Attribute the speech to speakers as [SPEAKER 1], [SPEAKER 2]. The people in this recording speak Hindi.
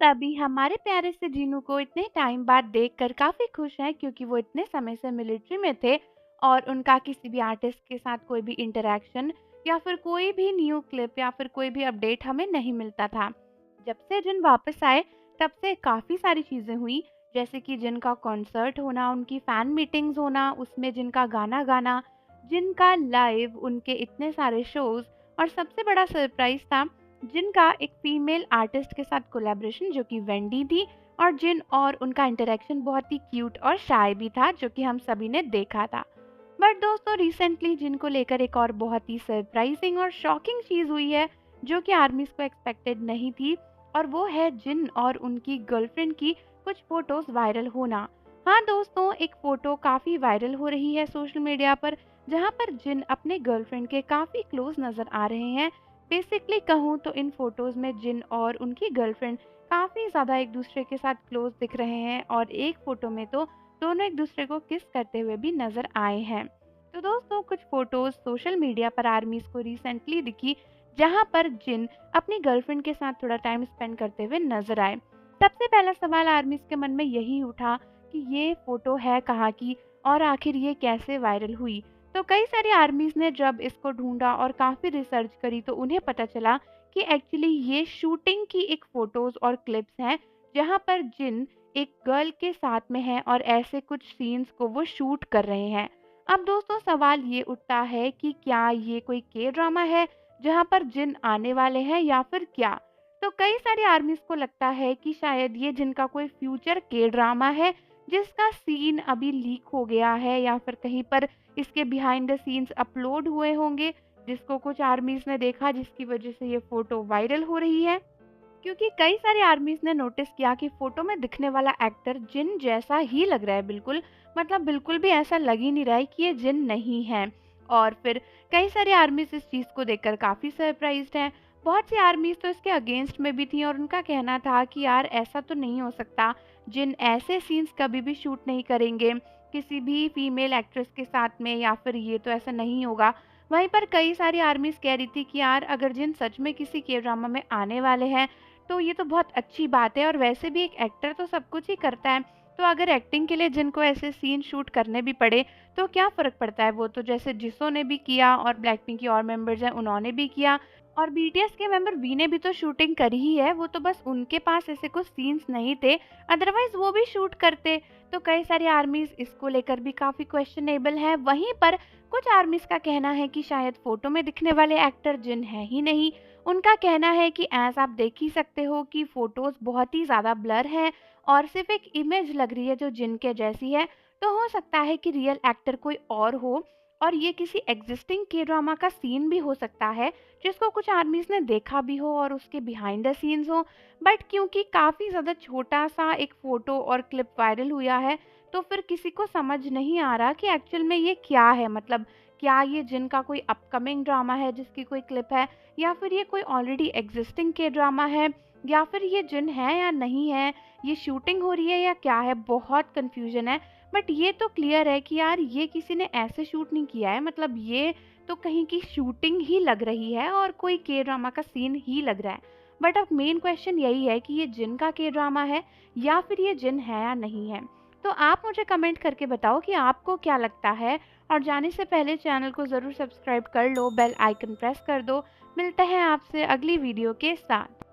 [SPEAKER 1] सभी हमारे प्यारे से जीनू को इतने टाइम बाद देखकर काफ़ी खुश हैं क्योंकि वो इतने समय से मिलिट्री में थे और उनका किसी भी आर्टिस्ट के साथ कोई भी इंटरैक्शन या फिर कोई भी न्यू क्लिप या फिर कोई भी अपडेट हमें नहीं मिलता था। जब से जिन वापस आए तब से काफ़ी सारी चीज़ें हुई, जैसे कि जिनका कॉन्सर्ट होना, उनकी फ़ैन मीटिंग्स होना, उसमें जिनका गाना गाना, जिनका लाइव, उनके इतने सारे शोज़ और सबसे बड़ा सरप्राइज़ था जिनका एक फीमेल आर्टिस्ट के साथ कोलैबोरेशन जो कि वेंडी थी और जिन और उनका इंटरेक्शन बहुत ही क्यूट और शाय भी था जो कि हम सभी ने देखा था। बट दोस्तों रिसेंटली जिनको लेकर एक और बहुत ही सरप्राइजिंग और शॉकिंग चीज़ हुई है जो कि आर्मीज को एक्सपेक्टेड नहीं थी, और वो है जिन और उनकी गर्लफ्रेंड की कुछ फोटोज वायरल होना। हाँ दोस्तों, एक फ़ोटो काफ़ी वायरल हो रही है सोशल मीडिया पर जहाँ पर जिन अपने गर्लफ्रेंड के काफ़ी क्लोज नज़र आ रहे हैं। बेसिकली कहूँ तो इन फोटोज़ में जिन और उनकी गर्लफ्रेंड काफ़ी ज़्यादा एक दूसरे के साथ क्लोज दिख रहे हैं और एक फ़ोटो में तो दोनों एक दूसरे को किस करते हुए भी नज़र आए हैं। तो दोस्तों कुछ फ़ोटोज़ सोशल मीडिया पर आर्मीज़ को रिसेंटली दिखी जहाँ पर जिन अपनी गर्लफ्रेंड के साथ थोड़ा टाइम स्पेंड करते हुए नज़र आए। सबसे पहला सवाल आर्मीज़ के मन में यही उठा कि ये फ़ोटो है कहाँ की और आखिर ये कैसे वायरल हुई। तो कई सारी आर्मीज़ ने जब इसको ढूंढा और काफ़ी रिसर्च करी तो उन्हें पता चला कि एक्चुअली ये शूटिंग की एक फ़ोटोज़ और क्लिप्स हैं जहाँ पर जिन एक गर्ल के साथ में है और ऐसे कुछ सीन्स को वो शूट कर रहे हैं। अब दोस्तों सवाल ये उठता है कि क्या ये कोई के ड्रामा है जहाँ पर जिन आने वाले हैं या फिर क्या। तो कई सारी आर्मीज़ को लगता है कि शायद ये जिनका कोई फ्यूचर के ड्रामा है जिसका सीन अभी लीक हो गया है या फिर कहीं पर इसके बिहाइंड द सीन्स अपलोड हुए होंगे जिसको कुछ आर्मीज ने देखा जिसकी वजह से ये फोटो वायरल हो रही है। क्योंकि कई सारे आर्मीज ने नोटिस किया कि फोटो में दिखने वाला एक्टर जिन जैसा ही लग रहा है बिल्कुल, मतलब बिल्कुल भी ऐसा लग ही नहीं रहा है कि ये जिन नहीं है। और फिर कई सारे आर्मीज इस चीज़ को देखकर काफ़ी सरप्राइज्ड हैं। बहुत सी आर्मीज तो इसके अगेंस्ट में भी थी और उनका कहना था कि यार ऐसा तो नहीं हो सकता, जिन ऐसे सीन्स कभी भी शूट नहीं करेंगे किसी भी फीमेल एक्ट्रेस के साथ में, या फिर ये तो ऐसा नहीं होगा। वहीं पर कई सारी आर्मीज कह रही थी कि यार अगर जिन सच में किसी के ड्रामा में आने वाले हैं तो ये तो बहुत अच्छी बात है, और वैसे भी एक एक्टर तो सब कुछ ही करता है। तो अगर एक्टिंग के लिए जिनको ऐसे सीन शूट करने भी पड़े तो क्या फ़र्क पड़ता है, वो तो जैसे जिसो ने भी किया और ब्लैकपिंक की और मेंबर्स हैं उन्होंने भी किया और बीटीएस के मेंबर वी ने भी तो शूटिंग करी ही है, वो तो बस उनके पास ऐसे कुछ सीन्स नहीं थे, अदरवाइज वो भी शूट करते। तो कई सारी आर्मीज इसको लेकर भी काफ़ी क्वेश्चनेबल है। वहीं पर कुछ आर्मीज का कहना है कि शायद फोटो में दिखने वाले एक्टर जिन है ही नहीं। उनका कहना है कि एज आप देख ही सकते हो कि फोटोज बहुत ही ज़्यादा ब्लर हैं और सिर्फ एक इमेज लग रही है जो जिन के जैसी है। तो हो सकता है कि रियल एक्टर कोई और हो और ये किसी एग्जिस्टिंग के ड्रामा का सीन भी हो सकता है जिसको कुछ आर्मीज ने देखा भी हो और उसके बिहाइंड द सीन्स हो। बट क्योंकि काफ़ी ज़्यादा छोटा सा एक फ़ोटो और क्लिप वायरल हुआ है तो फिर किसी को समझ नहीं आ रहा कि एक्चुअल में ये क्या है। मतलब क्या ये जिन का कोई अपकमिंग ड्रामा है जिसकी कोई क्लिप है, या फिर ये कोई ऑलरेडी एग्जिस्टिंग के ड्रामा है, या फिर ये जिन है या नहीं है, ये शूटिंग हो रही है या क्या है। बहुत कन्फ्यूजन है। बट ये तो क्लियर है कि यार ये किसी ने ऐसे शूट नहीं किया है, मतलब ये तो कहीं की शूटिंग ही लग रही है और कोई के ड्रामा का सीन ही लग रहा है। बट अब मेन क्वेश्चन यही है कि ये जिन का के ड्रामा है या फिर ये जिन है या नहीं है। तो आप मुझे कमेंट करके बताओ कि आपको क्या लगता है, और जाने से पहले चैनल को ज़रूर सब्सक्राइब कर लो, बेल आइकन प्रेस कर दो। मिलते हैं आपसे अगली वीडियो के साथ।